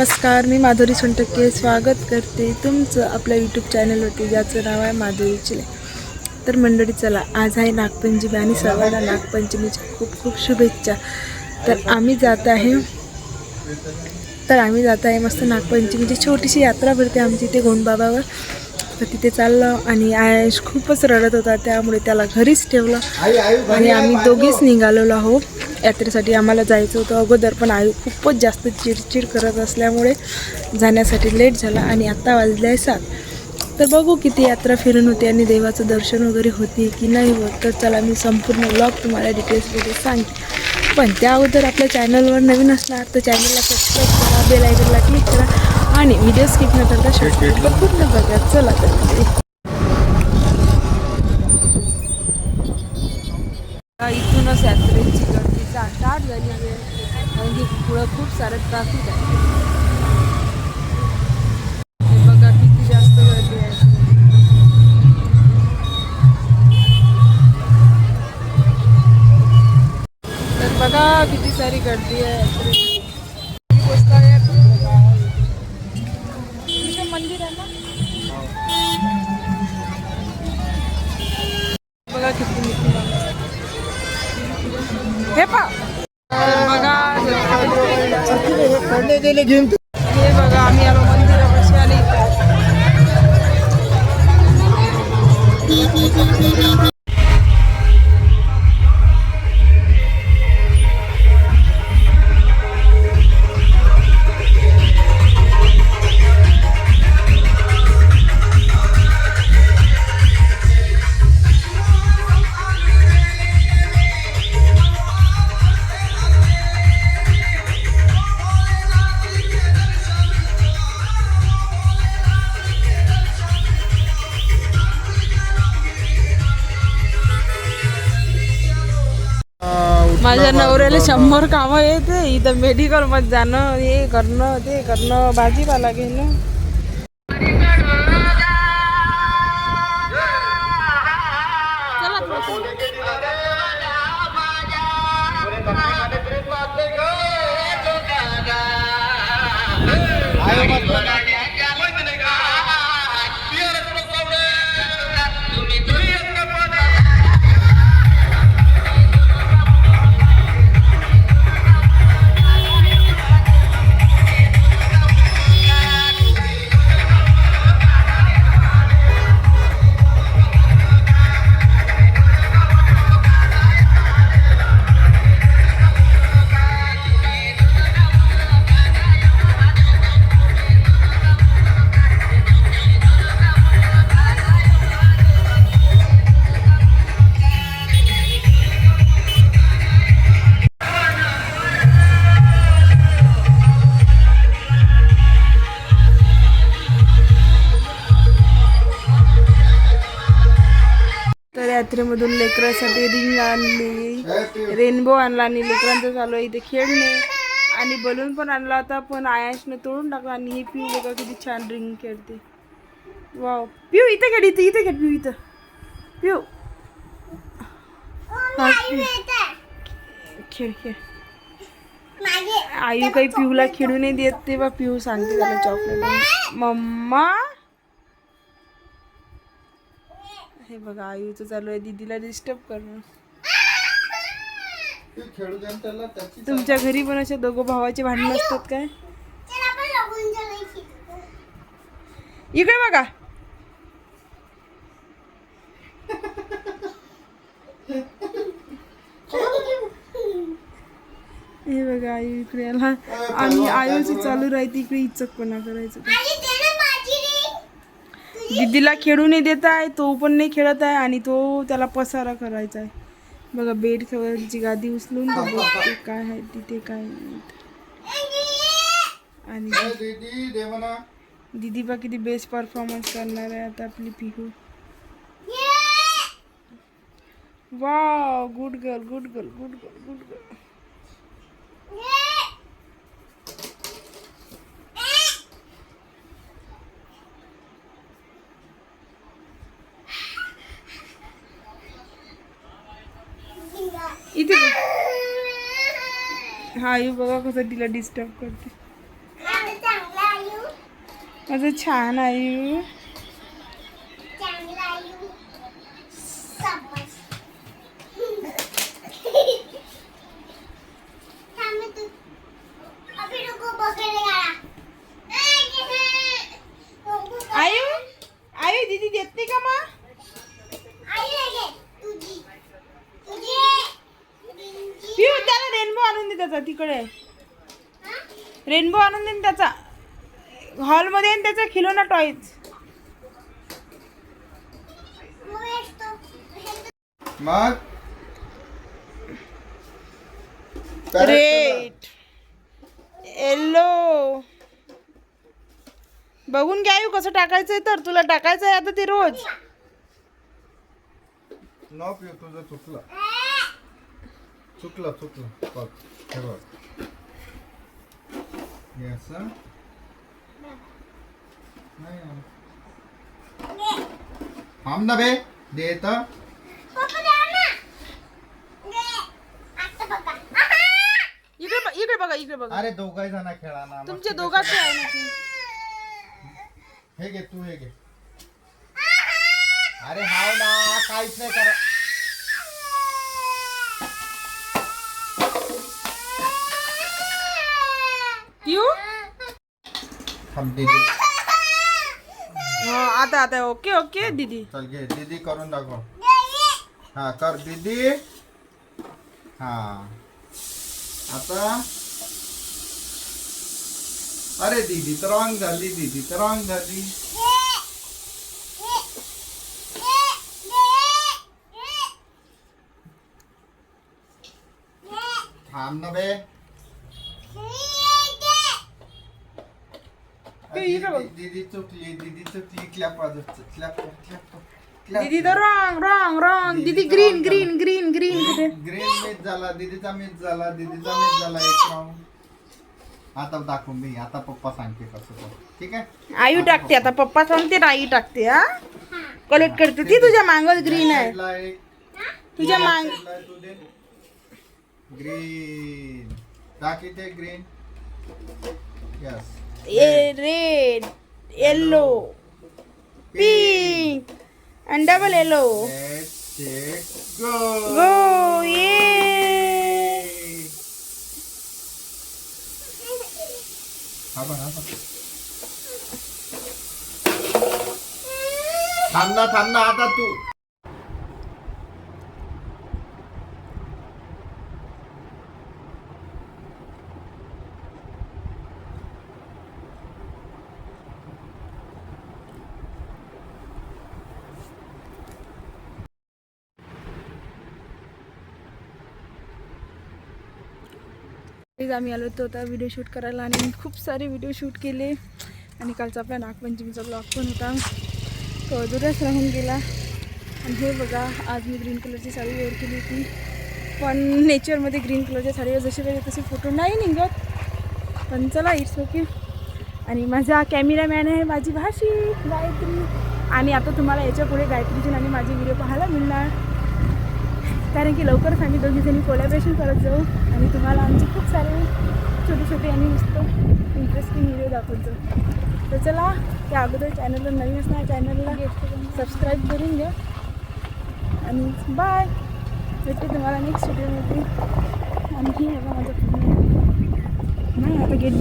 नमस्कार, मी माधुरी सोनटक्के स्वागत करते तुमचं आपल्या यूट्यूब चॅनलवरती, ज्याचं नाव आहे माधुरी चिले. तर मंडळी, चला, आज आहे नागपंचमी आणि सर्वांना नागपंचमीच्या खूप खूप शुभेच्छा. तर आम्ही जात आहे मस्त नागपंचमीची छोटीशी यात्रा भरते आमची इथे गोंडबाबावर. तर तिथे चाललो आणि आयुष खूपच रडत होता, त्यामुळे त्याला घरीच ठेवलं आणि आम्ही दोघीच निघालेलो आहोत यात्रेसाठी. आम्हाला जायचं होतं अगोदर, पण आयु खूपच जास्त चिडचिड करत असल्यामुळे जाण्यासाठी लेट झाला आणि आत्ता वाजले आहे 7. तर बघू किती यात्रा फिरून होते आणि देवाचं दर्शन वगैरे होते की नाही होत. तर चला, मी संपूर्ण व्लॉग तुम्हाला डिटेल्समध्ये सांगते. पण त्या अगोदर आपल्या चॅनलवर नवीन असणार तर चॅनलला सबस्क्राईब करा, बेल आयकॉनला क्लिक करा आणि व्हिडिओ स्किप न करता शेवटपर्यंत पूर्ण बघा. चला तर इथूनच यात्रेची गर्दी स्टार्ट झाली आहे, कारण की पुढं खूप सारं ट्रॅफिक आहे. हे बघा किती जास्त गर्दी आहे. तर बघा किती सारी गर्दी आहे यात्रेची. मंदिर आहे ना, बघा किती मोठी हे पा. बघा हे बघा, आम्ही आलो मंदिरापाशी आणि माझ्या नवऱ्याला 100 कामं येते. इथं मेडिकल मध्ये जाणं, हे करणं, ते करणं, भाजीपाला घेणं. यात्रेमधून लेकरांसाठी रिंग आणली, रेनबो आणला आणि लेकरांचं चालू आहे इथे खेळणे. आणि बलून पण आणला होता, पण आयाशने तोडून टाकला. आणि ही पिऊ बघा किती छान रिंग खेळते. वाव, पिऊ इथे खेळ, इथे खेळ पिऊ, इथं पिऊ खेळ खेळ. आयु काही पिऊला खेळू नाही देत, तेव्हा पिऊ सांगते त्याला चॉकलेट मम्मा. हे बघा आयुचं चालू आहे दीदीला डिस्टर्ब करणं. तुमच्या घरी पण असे दोघं भावाचे भांडण असतात काय? इकडे बघा. हे बघा आयु इकडे आला आणि आयुचं चालू राहते इकडे इचकपणा करायचं. दीदीला खेळू नाही देत आहे, तो पण नाही खेळत आहे आणि तो त्याला पसारा करायचा आहे. बघा बेड खेळायची गादी उचलून बघते काय आहे तिथे काय नाही. आणि दीदी बा किती बेस्ट परफॉर्मन्स करणार आहे आता आपली Pihu. Wow, good girl good girl good girl good girl. इथे हा, यू बघा कसं तिला डिस्टर्ब करते. माझं छान आयु. आयु आयु दीदी देत नाही का मग? पिऊ त्याला रेनबो आणून दे त्याचा तिकडे. रेनबो आणून दे त्याचा हॉलमध्ये त्याचा खिलोना टॉयज. मग रेड येलो बघून घ्या कसं टाकायचंय. तर तुला टाकायचं आहे आता ते रोज. न पिऊ तुझं चुकलं चुकलं चुकलं बघ हे बघ हे असं नाही थांब ना बे दे तर इकडे बघा इकडे बघा. अरे दोघाही जण खेळा ना तुमच्या दोघांचे आहे ना ती. हे घे तू हे घे. अरे हाव ना काहीच नाही करा. पिऊ थांब दीदी. आता आता ओके ओके दीदी. चल घे दीदी करून दाखव. हा कर दीदी. हा आता अरे दीदी तर रॉंग झाली. दीदी तर रॉंग झाली. थांब ना बे. दीदी चुकली. दीदी चुकली. क्लॅप वाजव. Clap clap. दीदी तर रॉंग रॉंग रॉंग. दीदी ग्रीन ग्रीन ग्रीन ग्रीन कुठे? ग्रीन मिस झाला. दीदीचा मिस झाला. दीदीचा मिस झाला एक राऊंड. आता दाखव मी. आता पप्पा सांगते कसं कर. ठीक आहे. आयु टाकते आता. पप्पा सांगते ना आई टाकते. हा कलेक्ट करते ती. तुझ्या मांगल ग्रीन आहे. तुझ्या मांग ग्रीन टाकी ते green. Yes red yellow pink and double yellow. Let's take go. Go ये. हा बघ. थांब ना आता तू. आम्ही आलो होतो आता व्हिडिओ शूट करायला आणि खूप सारे व्हिडिओ शूट केले. आणि कालचा आपला नागपंचमीचा ब्लॉग पण होता तो अधुराच राहून गेला. आणि हे बघा आज मी ग्रीन कलरची साडी वेअर केली होती. पण नेचरमध्ये ग्रीन कलरच्या साडीवर जसे पाहिजे तसे फोटो नाही निघत. पण चला इट्स ओके. आणि माझा कॅमेरामॅन आहे माझी भाषी गायत्री. आणि आता तुम्हाला याच्या पुढे गायत्रीचे आणि माझे व्हिडिओ पाहायला मिळणार. कारण की लवकरच आम्ही दोघीजणी कोलॅबरेशन करत जाऊ. आणि तुम्हाला आमचे खूप सारे छोटे छोटे आणि नुसतं इंटरेस्टिंग व्हिडिओ दाखवत जाऊ. तर चला त्या अगोदर चॅनलला नवीन असणार चॅनलला सबस्क्राईब करून घ्या. आणि बाय. भेटते तुम्हाला नेक्स्ट व्हिडिओमध्ये. आणि हे बघा माझं नाही आता गेट बंद.